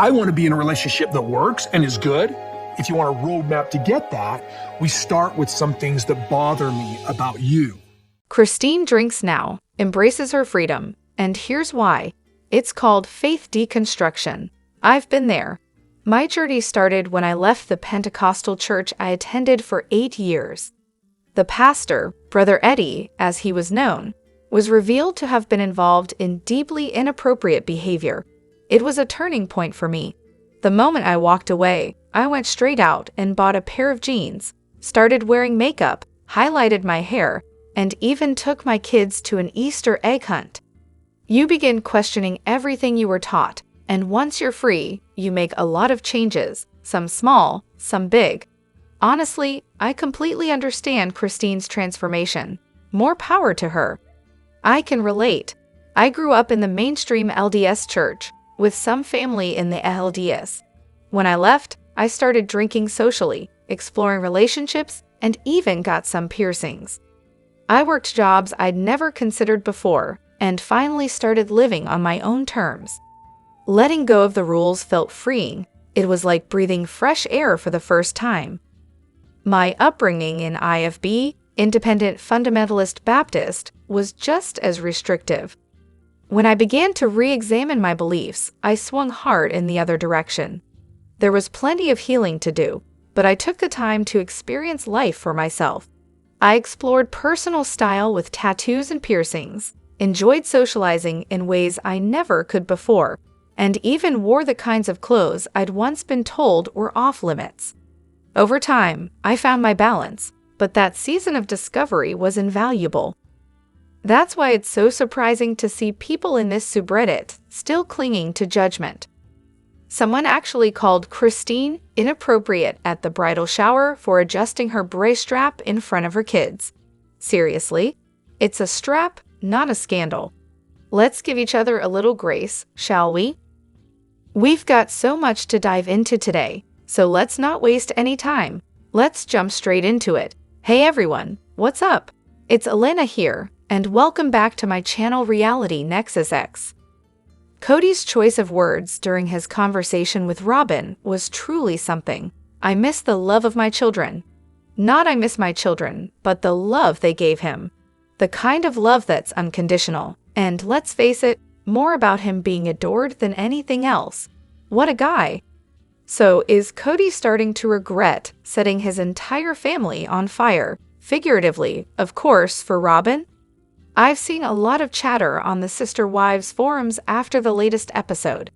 I want to be in a relationship that works and is good. If you want a roadmap to get that, we start with some things that bother me about you. Christine drinks now, embraces her freedom, and here's why. It's called faith deconstruction. I've been there. My journey started when I left the Pentecostal church I attended for 8 years. The pastor, Brother Eddie, as he was known, was revealed to have been involved in deeply inappropriate behavior. It was a turning point for me. The moment I walked away, I went straight out and bought a pair of jeans, started wearing makeup, highlighted my hair, and even took my kids to an Easter egg hunt. You begin questioning everything you were taught, and once you're free, you make a lot of changes, some small, some big. Honestly, I completely understand Christine's transformation. More power to her. I can relate. I grew up in the mainstream LDS church, with some family in the LDS. When I left, I started drinking socially, exploring relationships, and even got some piercings. I worked jobs I'd never considered before, and finally started living on my own terms. Letting go of the rules felt freeing. It was like breathing fresh air for the first time. My upbringing in IFB, Independent Fundamentalist Baptist, was just as restrictive. When I began to re-examine my beliefs, I swung hard in the other direction. There was plenty of healing to do, but I took the time to experience life for myself. I explored personal style with tattoos and piercings, enjoyed socializing in ways I never could before, and even wore the kinds of clothes I'd once been told were off-limits. Over time, I found my balance, but that season of discovery was invaluable. That's why it's so surprising to see people in this subreddit still clinging to judgment. Someone actually called Christine inappropriate at the bridal shower for adjusting her bray strap in front of her kids. Seriously? It's a strap, not a scandal. Let's give each other a little grace, shall we? We've got so much to dive into today, so let's not waste any time. Let's jump straight into it. Hey everyone, what's up? It's Elena here, and welcome back to my channel Reality Nexus X. Kody's choice of words during his conversation with Robyn was truly something. I miss the love of my children. Not I miss my children, but the love they gave him. The kind of love that's unconditional, and let's face it, more about him being adored than anything else. What a guy. So is Kody starting to regret setting his entire family on fire, figuratively, of course, for Robyn? I've seen a lot of chatter on the Sister Wives forums after the latest episode.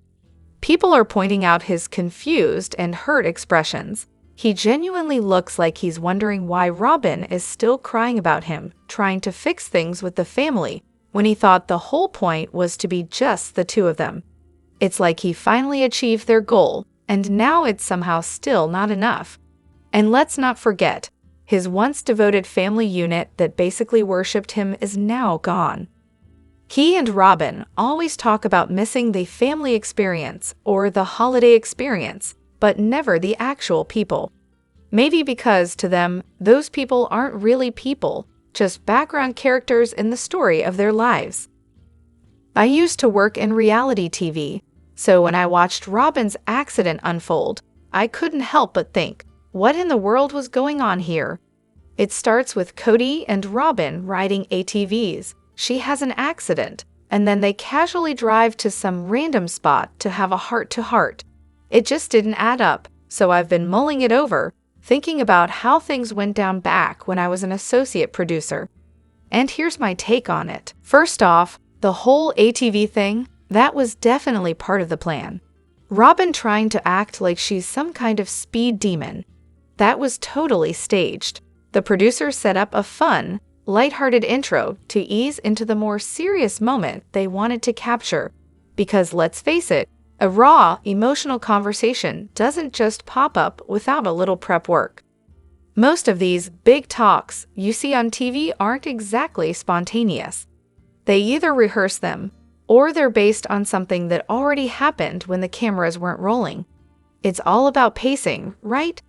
People are pointing out his confused and hurt expressions. He genuinely looks like he's wondering why Robyn is still crying about him, trying to fix things with the family, when he thought the whole point was to be just the two of them. It's like he finally achieved their goal, and now it's somehow still not enough. And let's not forget, his once devoted family unit that basically worshipped him is now gone. He and Robyn always talk about missing the family experience or the holiday experience, but never the actual people. Maybe because to them, those people aren't really people, just background characters in the story of their lives. I used to work in reality TV, so when I watched Robyn's accident unfold, I couldn't help but think, what in the world was going on here? It starts with Kody and Robyn riding ATVs. She has an accident, and then they casually drive to some random spot to have a heart-to-heart. It just didn't add up, so I've been mulling it over, thinking about how things went down back when I was an associate producer. And here's my take on it. First off, the whole ATV thing, that was definitely part of the plan. Robyn trying to act like she's some kind of speed demon. That was totally staged. The producers set up a fun, lighthearted intro to ease into the more serious moment they wanted to capture. Because let's face it, a raw, emotional conversation doesn't just pop up without a little prep work. Most of these big talks you see on TV aren't exactly spontaneous. They either rehearse them, or they're based on something that already happened when the cameras weren't rolling. It's all about pacing, right?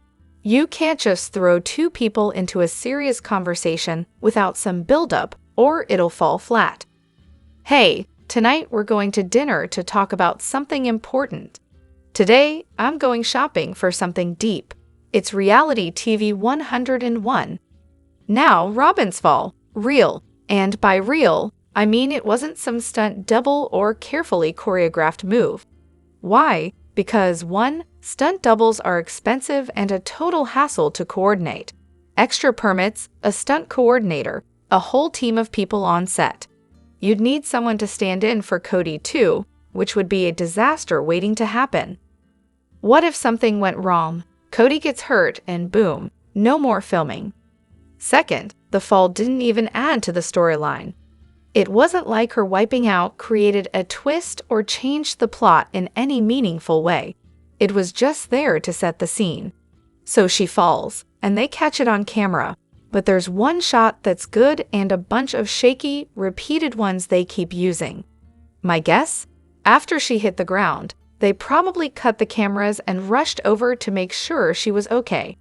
You can't just throw two people into a serious conversation without some build-up, or it'll fall flat. Hey, tonight we're going to dinner to talk about something important. Today, I'm going shopping for something deep. It's reality TV 101. Now, Robyn's fall. Real. And by real, I mean it wasn't some stunt double or carefully choreographed move. Why? Because 1. Stunt doubles are expensive and a total hassle to coordinate. Extra permits, a stunt coordinator, a whole team of people on set. You'd need someone to stand in for Kody too, which would be a disaster waiting to happen. What if something went wrong? Kody gets hurt and boom, no more filming. Second, the fall didn't even add to the storyline. It wasn't like her wiping out created a twist or changed the plot in any meaningful way. It was just there to set the scene. So she falls, and they catch it on camera. But there's one shot that's good and a bunch of shaky, repeated ones they keep using. My guess? After she hit the ground, they probably cut the cameras and rushed over to make sure she was okay.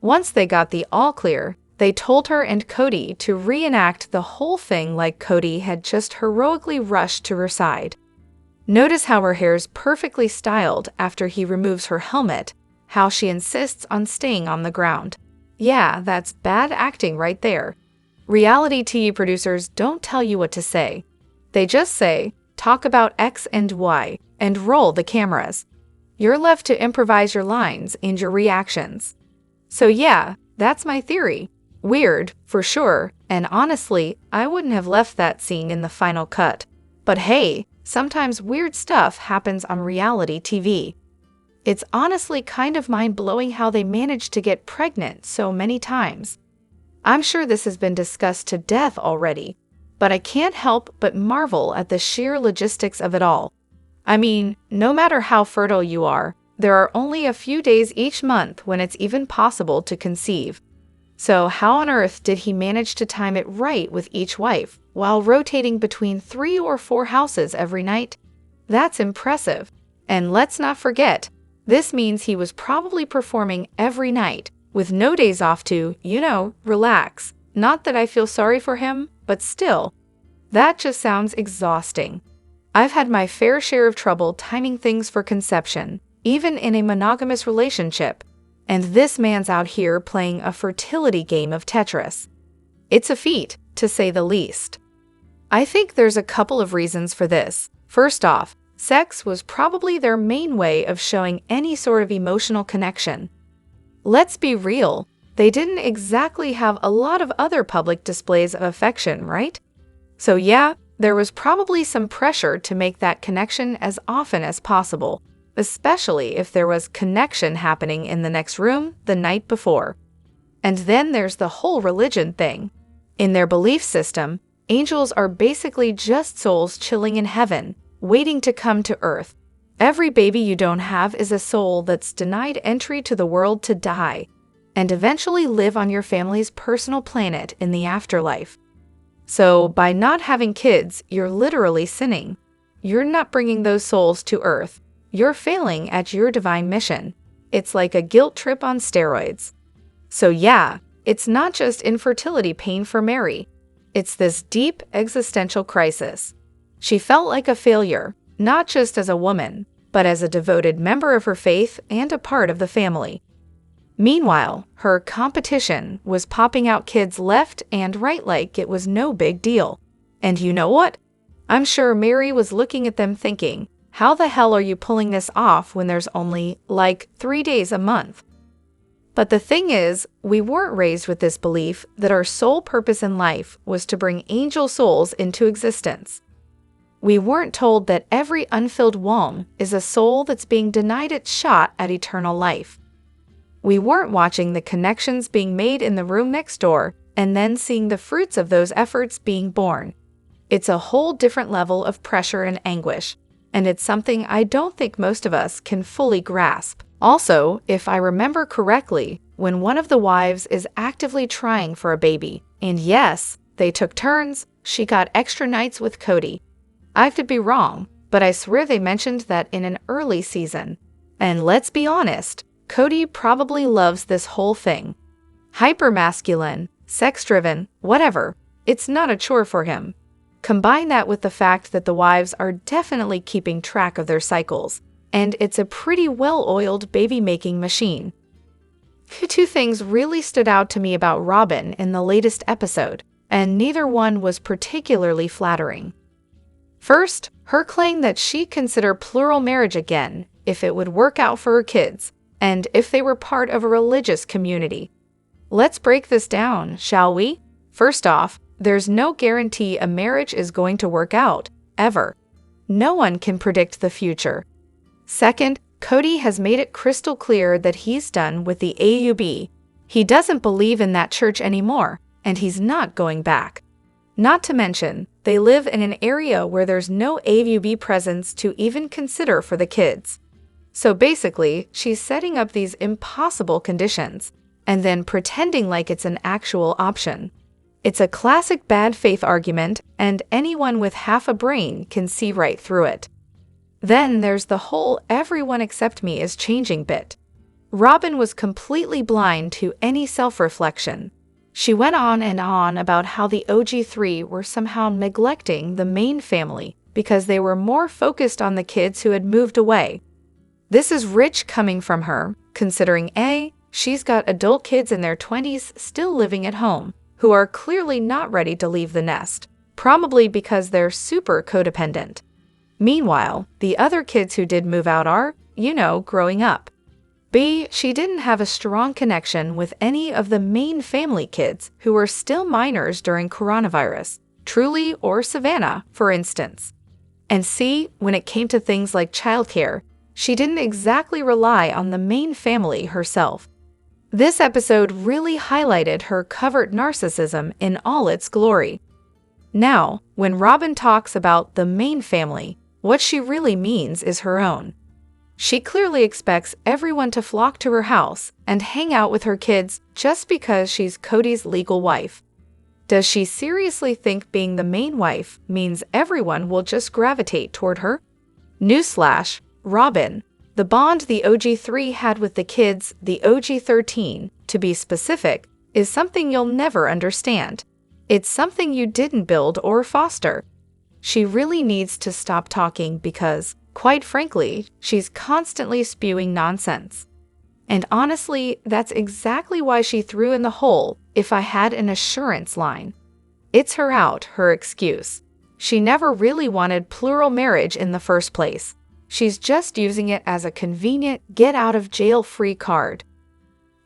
Once they got the all clear, they told her and Kody to reenact the whole thing like Kody had just heroically rushed to her side. Notice how her hair's perfectly styled after he removes her helmet, how she insists on staying on the ground. Yeah, that's bad acting right there. Reality TV producers don't tell you what to say. They just say, talk about X and Y, and roll the cameras. You're left to improvise your lines and your reactions. So yeah, that's my theory. Weird, for sure, and honestly, I wouldn't have left that scene in the final cut. But hey, sometimes weird stuff happens on reality TV. It's honestly kind of mind-blowing how they managed to get pregnant so many times. I'm sure this has been discussed to death already, but I can't help but marvel at the sheer logistics of it all. I mean, no matter how fertile you are, there are only a few days each month when it's even possible to conceive. So how on earth did he manage to time it right with each wife, while rotating between 3 or 4 houses every night? That's impressive. And let's not forget, this means he was probably performing every night, with no days off to, relax. Not that I feel sorry for him, but still. That just sounds exhausting. I've had my fair share of trouble timing things for conception, even in a monogamous relationship. And this man's out here playing a fertility game of Tetris. It's a feat, to say the least. I think there's a couple of reasons for this. First off, sex was probably their main way of showing any sort of emotional connection. Let's be real, they didn't exactly have a lot of other public displays of affection, right? So yeah, there was probably some pressure to make that connection as often as possible, especially if there was connection happening in the next room the night before. And then there's the whole religion thing. In their belief system, angels are basically just souls chilling in heaven, waiting to come to earth. Every baby you don't have is a soul that's denied entry to the world to die, and eventually live on your family's personal planet in the afterlife. So by not having kids, you're literally sinning. You're not bringing those souls to earth. You're failing at your divine mission. It's like a guilt trip on steroids. So yeah, it's not just infertility pain for Mary. It's this deep existential crisis. She felt like a failure, not just as a woman, but as a devoted member of her faith and a part of the family. Meanwhile, her competition was popping out kids left and right like it was no big deal. And you know what? I'm sure Mary was looking at them thinking, how the hell are you pulling this off when there's only, 3 days a month? But the thing is, we weren't raised with this belief that our sole purpose in life was to bring angel souls into existence. We weren't told that every unfilled womb is a soul that's being denied its shot at eternal life. We weren't watching the connections being made in the room next door and then seeing the fruits of those efforts being born. It's a whole different level of pressure and anguish, and it's something I don't think most of us can fully grasp. Also, if I remember correctly, when one of the wives is actively trying for a baby, and yes, they took turns, she got extra nights with Kody. I could be wrong, but I swear they mentioned that in an early season. And let's be honest, Kody probably loves this whole thing. Hyper-masculine, sex-driven, whatever, it's not a chore for him. Combine that with the fact that the wives are definitely keeping track of their cycles, and it's a pretty well-oiled baby-making machine. Two things really stood out to me about Robyn in the latest episode, and neither one was particularly flattering. First, her claim that she'd consider plural marriage again if it would work out for her kids, and if they were part of a religious community. Let's break this down, shall we? First off, there's no guarantee a marriage is going to work out, ever. No one can predict the future. Second, Kody has made it crystal clear that he's done with the AUB. He doesn't believe in that church anymore, and he's not going back. Not to mention, they live in an area where there's no AUB presence to even consider for the kids. So basically, she's setting up these impossible conditions, and then pretending like it's an actual option. It's a classic bad faith argument, and anyone with half a brain can see right through it. Then there's the whole everyone except me is changing bit. Robyn was completely blind to any self-reflection. She went on and on about how the OG3 were somehow neglecting the main family because they were more focused on the kids who had moved away. This is rich coming from her, considering A, she's got adult kids in their 20s still living at home, who are clearly not ready to leave the nest, probably because they're super codependent. Meanwhile, the other kids who did move out are, growing up. B, she didn't have a strong connection with any of the main family kids who were still minors during coronavirus, Truly or Savannah, for instance. And C, when it came to things like childcare, she didn't exactly rely on the main family herself. This episode really highlighted her covert narcissism in all its glory. Now, when Robyn talks about the main family, what she really means is her own. She clearly expects everyone to flock to her house and hang out with her kids just because she's Kody's legal wife. Does she seriously think being the main wife means everyone will just gravitate toward her? Newsflash, Robyn, the bond the OG3 had with the kids, the OG13, to be specific, is something you'll never understand. It's something you didn't build or foster. She really needs to stop talking because, quite frankly, she's constantly spewing nonsense. And honestly, that's exactly why she threw in the hole "if I had an assurance" line. It's her out, her excuse. She never really wanted plural marriage in the first place. She's just using it as a convenient get-out-of-jail-free card.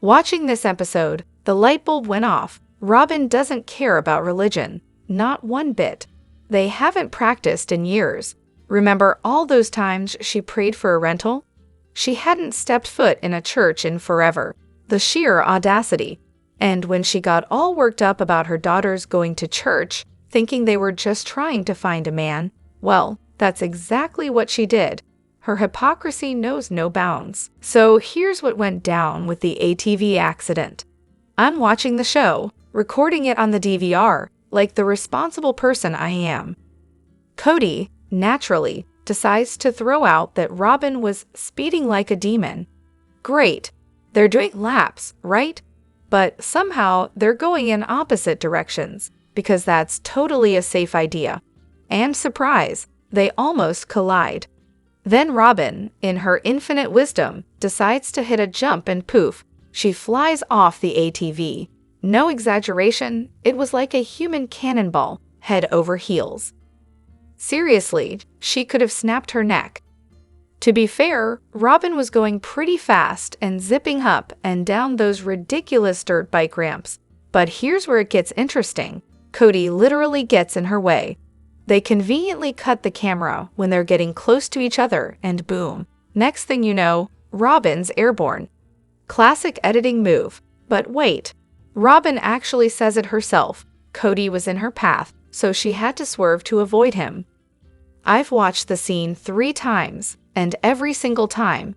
Watching this episode, the light bulb went off. Robyn doesn't care about religion. Not one bit. They haven't practiced in years. Remember all those times she prayed for a rental? She hadn't stepped foot in a church in forever. The sheer audacity. And when she got all worked up about her daughters going to church, thinking they were just trying to find a man, well, that's exactly what she did. Her hypocrisy knows no bounds. So here's what went down with the ATV accident. I'm watching the show, recording it on the DVR, like the responsible person I am. Kody, naturally, decides to throw out that Robyn was speeding like a demon. Great. They're doing laps, right? But somehow they're going in opposite directions, because that's totally a safe idea. And surprise, they almost collide. Then Robyn, in her infinite wisdom, decides to hit a jump and poof, she flies off the ATV. No exaggeration, it was like a human cannonball, head over heels. Seriously, she could have snapped her neck. To be fair, Robyn was going pretty fast and zipping up and down those ridiculous dirt bike ramps. But here's where it gets interesting. Kody literally gets in her way. They conveniently cut the camera when they're getting close to each other and boom. Next thing you know, Robyn's airborne. Classic editing move. But wait. Robyn actually says it herself. Kody was in her path, so she had to swerve to avoid him. I've watched the scene 3 times, and every single time,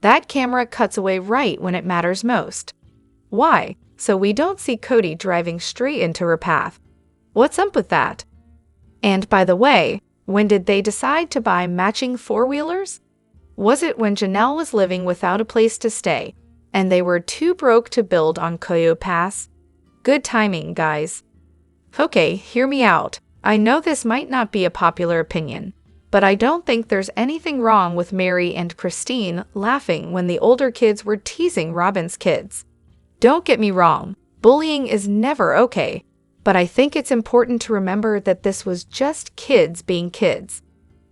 that camera cuts away right when it matters most. Why? So we don't see Kody driving straight into her path. What's up with that? And by the way, when did they decide to buy matching 4-wheelers? Was it when Janelle was living without a place to stay, and they were too broke to build on Koyo Pass? Good timing, guys. Okay, hear me out. I know this might not be a popular opinion, But I don't think there's anything wrong with Mary and Christine laughing when the older kids were teasing Robyn's kids. Don't get me wrong, bullying is never okay, but I think it's important to remember that this was just kids being kids.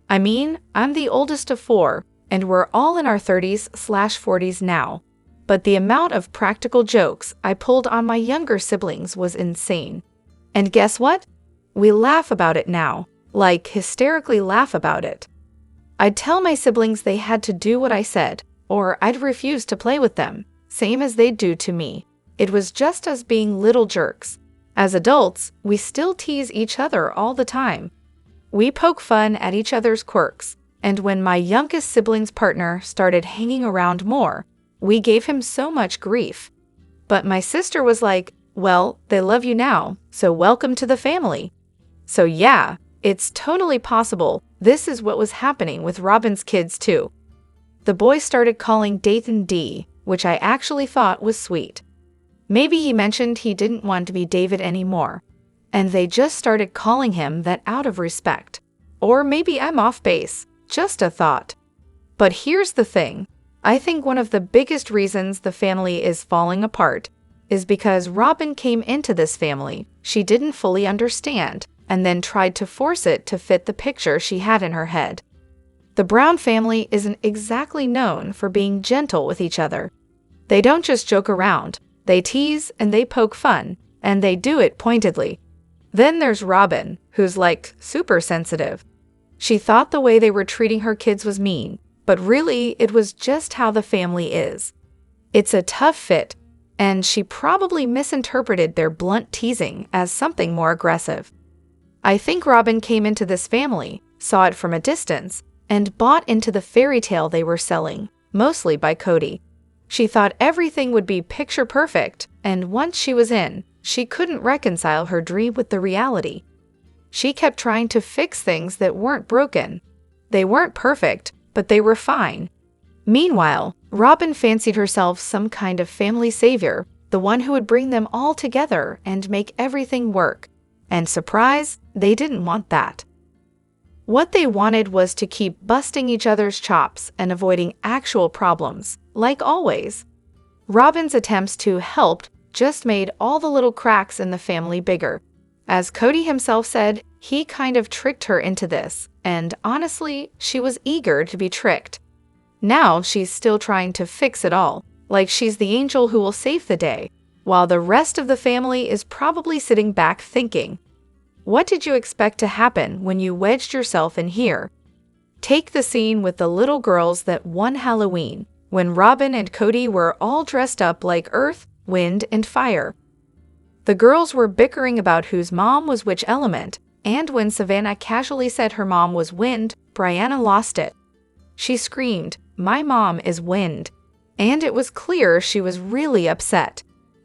I mean, I'm the oldest of 4, and we're all in our 30s/40s now. But the amount of practical jokes I pulled on my younger siblings was insane. And guess what? We laugh about it now, like hysterically laugh about it. I'd tell my siblings they had to do what I said, or I'd refuse to play with them, same as they'd do to me. It was just us being little jerks. As adults, we still tease each other all the time. We poke fun at each other's quirks, and when my youngest sibling's partner started hanging around more, we gave him so much grief. But my sister was like, well, they love you now, so welcome to the family. So yeah, it's totally possible this is what was happening with Robyn's kids too. The boy started calling Dathan D, which I actually thought was sweet. Maybe he mentioned he didn't want to be David anymore, and they just started calling him that out of respect. Or maybe I'm off base, just a thought. But here's the thing. I think one of the biggest reasons the family is falling apart is because Robyn came into this family she didn't fully understand and then tried to force it to fit the picture she had in her head. The Brown family isn't exactly known for being gentle with each other. They don't just joke around, they tease and they poke fun, and they do it pointedly. Then there's Robyn, who's like super sensitive. She thought the way they were treating her kids was mean, but really it was just how the family is. It's a tough fit, and she probably misinterpreted their blunt teasing as something more aggressive. I think Robyn came into this family, saw it from a distance, and bought into the fairy tale they were selling, mostly by Kody. She thought everything would be picture perfect, and once she was in, she couldn't reconcile her dream with the reality. She kept trying to fix things that weren't broken. They weren't perfect, but they were fine. Meanwhile, Robyn fancied herself some kind of family savior, the one who would bring them all together and make everything work. And surprise, they didn't want that. What they wanted was to keep busting each other's chops and avoiding actual problems, like always. Robyn's attempts to help just made all the little cracks in the family bigger. As Kody himself said, he kind of tricked her into this, and honestly, she was eager to be tricked. Now she's still trying to fix it all, like she's the angel who will save the day, while the rest of the family is probably sitting back thinking, what did you expect to happen when you wedged yourself in here? Take the scene with the little girls that one Halloween, when Robyn and Kody were all dressed up like Earth, Wind, and Fire. The girls were bickering about whose mom was which element, and when Savannah casually said her mom was Wind, Brianna lost it. She screamed, "My mom is Wind," and it was clear she was really upset.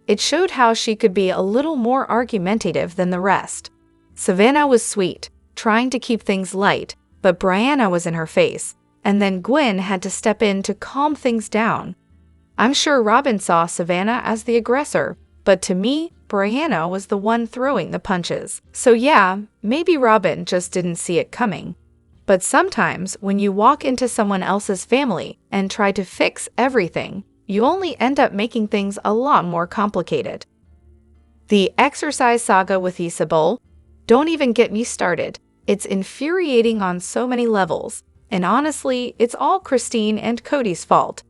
It showed how she could be a little more argumentative than the rest. Savannah was sweet, trying to keep things light, but Brianna was in her face, and then Gwen had to step in to calm things down. I'm sure Robyn saw Savannah as the aggressor, but to me, Brianna was the one throwing the punches. So yeah, maybe Robyn just didn't see it coming. But sometimes when you walk into someone else's family and try to fix everything, you only end up making things a lot more complicated. The exercise saga with Isabel, don't even get me started. It's infuriating on so many levels, and honestly, it's all Christine and Kody's fault.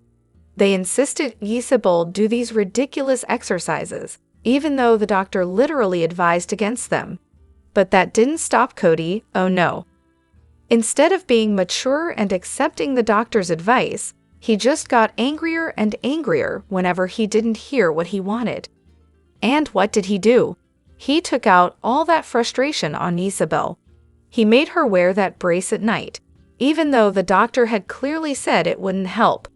They insisted Isabel do these ridiculous exercises, even though the doctor literally advised against them. But that didn't stop Kody, oh no. Instead of being mature and accepting the doctor's advice, he just got angrier and angrier whenever he didn't hear what he wanted. And what did he do? He took out all that frustration on Isabel. He made her wear that brace at night, even though the doctor had clearly said it wouldn't help.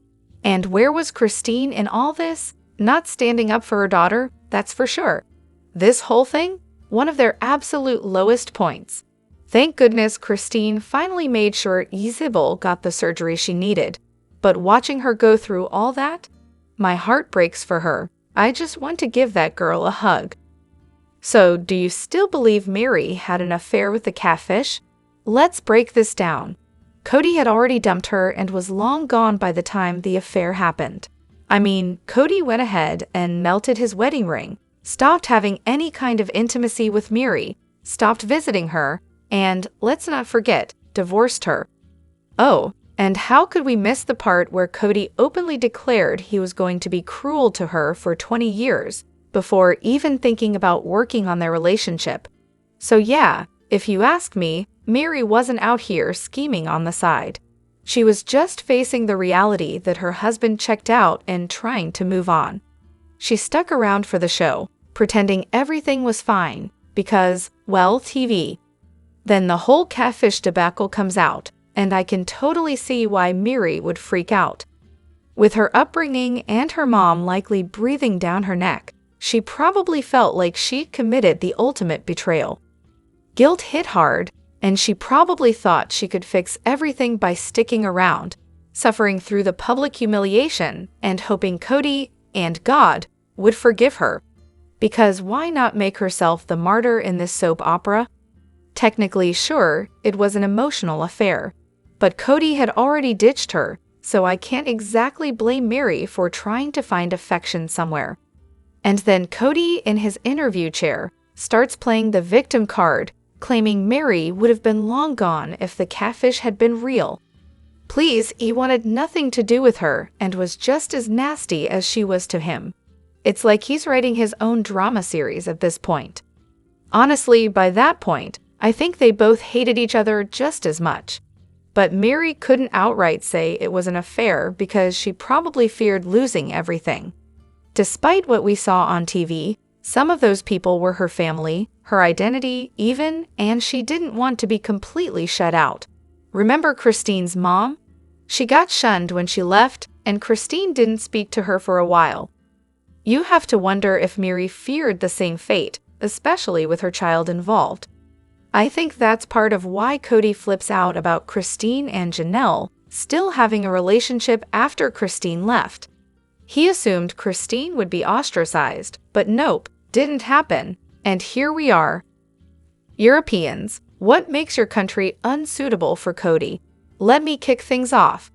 And where was Christine in all this? Not standing up for her daughter, that's for sure. This whole thing? One of their absolute lowest points. Thank goodness Christine finally made sure Isabel got the surgery she needed. But watching her go through all that? My heart breaks for her. I just want to give that girl a hug. So, do you still believe Mary had an affair with the catfish? Let's break this down. Kody had already dumped her and was long gone by the time the affair happened. I mean, Kody went ahead and melted his wedding ring, stopped having any kind of intimacy with Miri, stopped visiting her, and, let's not forget, divorced her. Oh, and how could we miss the part where Kody openly declared he was going to be cruel to her for 20 years before even thinking about working on their relationship? So yeah, if you ask me, Miri wasn't out here scheming on the side. She was just facing the reality that her husband checked out and trying to move on. She stuck around for the show, pretending everything was fine because, well, TV. Then the whole catfish debacle comes out, and I can totally see why Miri would freak out. With her upbringing and her mom likely breathing down her neck, she probably felt like she'd committed the ultimate betrayal. Guilt hit hard, and she probably thought she could fix everything by sticking around, suffering through the public humiliation and hoping Kody and God would forgive her. Because why not make herself the martyr in this soap opera? Technically, sure, it was an emotional affair, but Kody had already ditched her, so I can't exactly blame Miri for trying to find affection somewhere. And then Kody, in his interview chair, starts playing the victim card, claiming Miri would have been long gone if the catfish had been real. Please, he wanted nothing to do with her and was just as nasty as she was to him. It's like he's writing his own drama series at this point. Honestly, by that point, I think they both hated each other just as much. But Miri couldn't outright say it was an affair because she probably feared losing everything. Despite what we saw on TV, some of those people were her family, her identity even, and she didn't want to be completely shut out. Remember Christine's mom? She got shunned when she left, and Christine didn't speak to her for a while. You have to wonder if Miri feared the same fate, especially with her child involved. I think that's part of why Kody flips out about Christine and Janelle still having a relationship after Christine left. He assumed Christine would be ostracized, but nope, didn't happen, and here we are. Europeans, what makes your country unsuitable for Kody? Let me kick things off.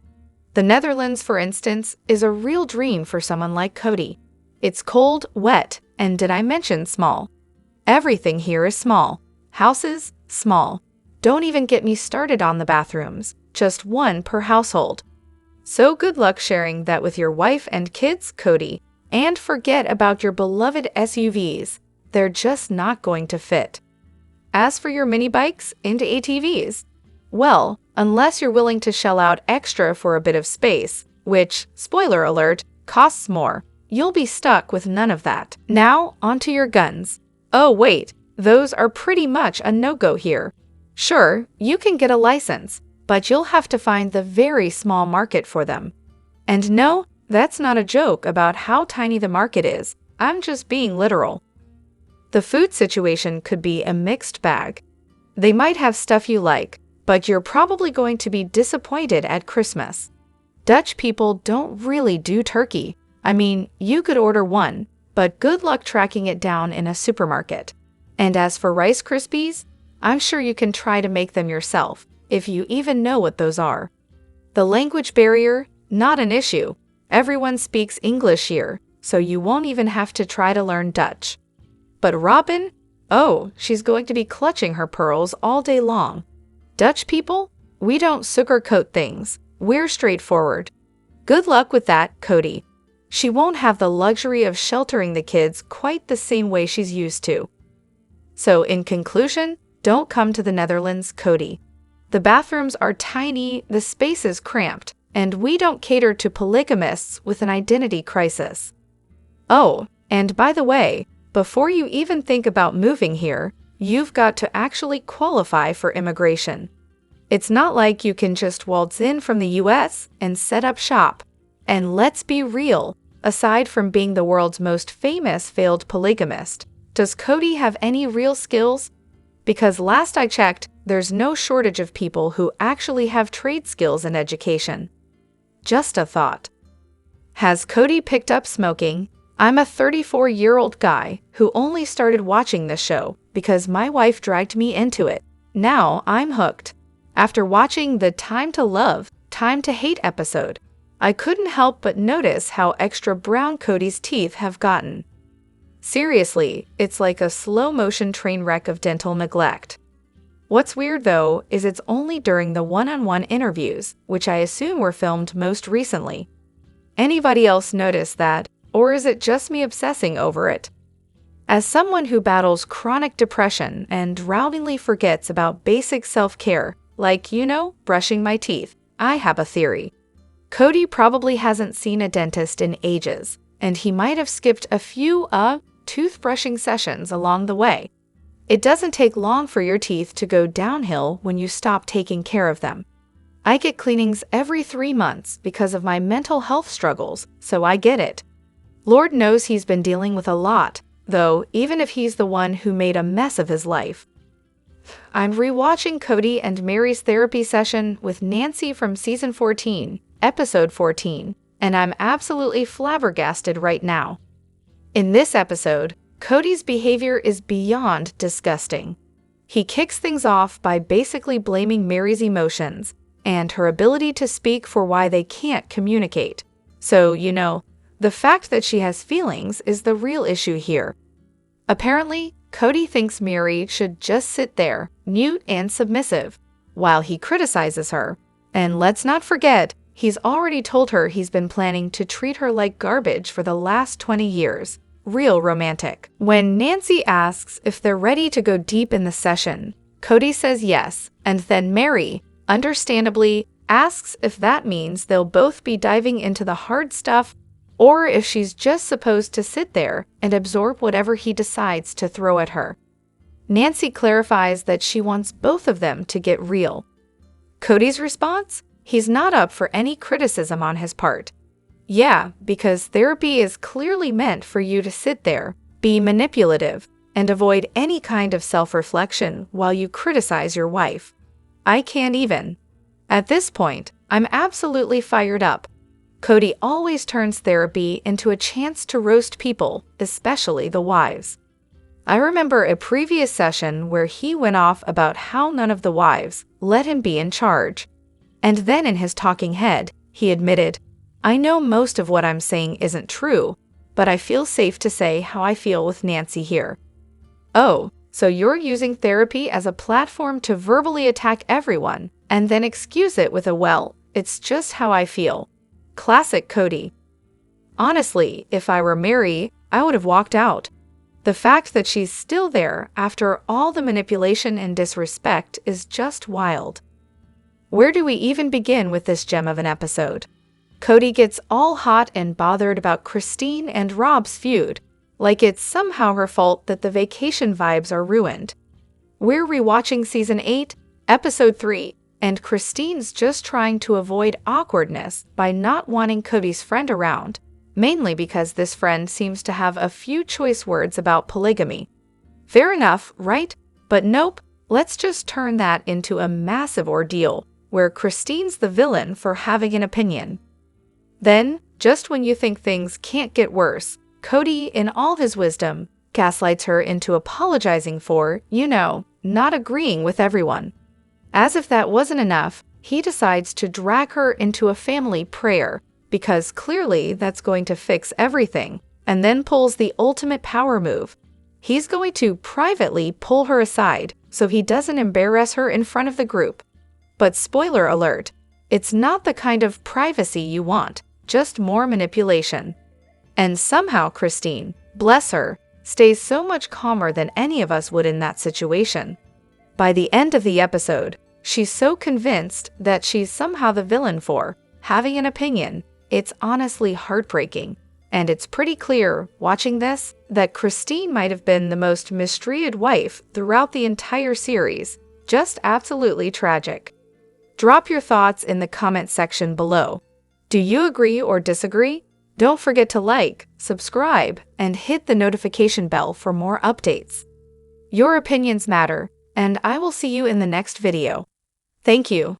The Netherlands, for instance, is a real dream for someone like Kody. It's cold, wet, and did I mention small? Everything here is small. Houses, small. Don't even get me started on the bathrooms, just one per household. So good luck sharing that with your wife and kids, Kody. And forget about your beloved SUVs. They're just not going to fit. As for your mini bikes into ATVs, well, unless you're willing to shell out extra for a bit of space, which, spoiler alert, costs more, you'll be stuck with none of that. Now, onto your guns. Oh wait, those are pretty much a no-go here. Sure, you can get a license, but you'll have to find the very small market for them. And no, that's not a joke about how tiny the market is. I'm just being literal. The food situation could be a mixed bag. They might have stuff you like, but you're probably going to be disappointed at Christmas. Dutch people don't really do turkey. I mean, you could order one, but good luck tracking it down in a supermarket. And as for Rice Krispies, I'm sure you can try to make them yourself, if you even know what those are. The language barrier, not an issue. Everyone speaks English here, so you won't even have to try to learn Dutch. But Robyn? Oh, she's going to be clutching her pearls all day long. Dutch people? We don't sugarcoat things. We're straightforward. Good luck with that, Kody. She won't have the luxury of sheltering the kids quite the same way she's used to. So in conclusion, don't come to the Netherlands, Kody. The bathrooms are tiny, the space is cramped, and we don't cater to polygamists with an identity crisis. Oh, and by the way, before you even think about moving here, you've got to actually qualify for immigration. It's not like you can just waltz in from the US and set up shop. And let's be real, aside from being the world's most famous failed polygamist, does Kody have any real skills? Because last I checked, there's no shortage of people who actually have trade skills and education. Just a thought. Has Kody picked up smoking? I'm a 34-year-old guy who only started watching this show because my wife dragged me into it. Now I'm hooked. After watching the Time to Love, Time to Hate episode, I couldn't help but notice how extra brown Kody's teeth have gotten. Seriously, it's like a slow-motion train wreck of dental neglect. What's weird though is it's only during the one-on-one interviews, which I assume were filmed most recently. Anybody else notice that, or is it just me obsessing over it? As someone who battles chronic depression and routinely forgets about basic self-care, like, brushing my teeth, I have a theory. Kody probably hasn't seen a dentist in ages, and he might have skipped a few, toothbrushing sessions along the way. It doesn't take long for your teeth to go downhill when you stop taking care of them. I get cleanings every 3 months because of my mental health struggles, so I get it. Lord knows he's been dealing with a lot, though, even if he's the one who made a mess of his life. I'm rewatching Kody and Mary's therapy session with Nancy from Season 14, Episode 14, and I'm absolutely flabbergasted right now. In this episode, Kody's behavior is beyond disgusting. He kicks things off by basically blaming Mary's emotions and her ability to speak for why they can't communicate. So, the fact that she has feelings is the real issue here. Apparently, Kody thinks Mary should just sit there, mute and submissive, while he criticizes her. And let's not forget, he's already told her he's been planning to treat her like garbage for the last 20 years. Real romantic. When Nancy asks if they're ready to go deep in the session, Kody says yes, and then Mary, understandably, asks if that means they'll both be diving into the hard stuff or if she's just supposed to sit there and absorb whatever he decides to throw at her. Nancy clarifies that she wants both of them to get real. Kody's response? He's not up for any criticism on his part. Yeah, because therapy is clearly meant for you to sit there, be manipulative, and avoid any kind of self-reflection while you criticize your wife. I can't even. At this point, I'm absolutely fired up. Kody always turns therapy into a chance to roast people, especially the wives. I remember a previous session where he went off about how none of the wives let him be in charge. And then in his talking head, he admitted, I know most of what I'm saying isn't true, but I feel safe to say how I feel with Nancy here. Oh, so you're using therapy as a platform to verbally attack everyone, and then excuse it with a well, it's just how I feel. Classic Kody. Honestly, if I were Mary, I would have walked out. The fact that she's still there after all the manipulation and disrespect is just wild. Where do we even begin with this gem of an episode? Kody gets all hot and bothered about Christine and Rob's feud, like it's somehow her fault that the vacation vibes are ruined. We're rewatching Season 8, Episode 3, and Christine's just trying to avoid awkwardness by not wanting Kody's friend around, mainly because this friend seems to have a few choice words about polygamy. Fair enough, right? But nope, let's just turn that into a massive ordeal, where Christine's the villain for having an opinion. Then, just when you think things can't get worse, Kody, in all his wisdom, gaslights her into apologizing for, not agreeing with everyone. As if that wasn't enough, he decides to drag her into a family prayer, because clearly that's going to fix everything, and then pulls the ultimate power move. He's going to privately pull her aside so he doesn't embarrass her in front of the group. But spoiler alert, it's not the kind of privacy you want, just more manipulation. And somehow Christine, bless her, stays so much calmer than any of us would in that situation. By the end of the episode, she's so convinced that she's somehow the villain for having an opinion. It's honestly heartbreaking. And it's pretty clear, watching this, that Christine might have been the most mistreated wife throughout the entire series. Just absolutely tragic. Drop your thoughts in the comment section below. Do you agree or disagree? Don't forget to like, subscribe, and hit the notification bell for more updates. Your opinions matter, and I will see you in the next video. Thank you.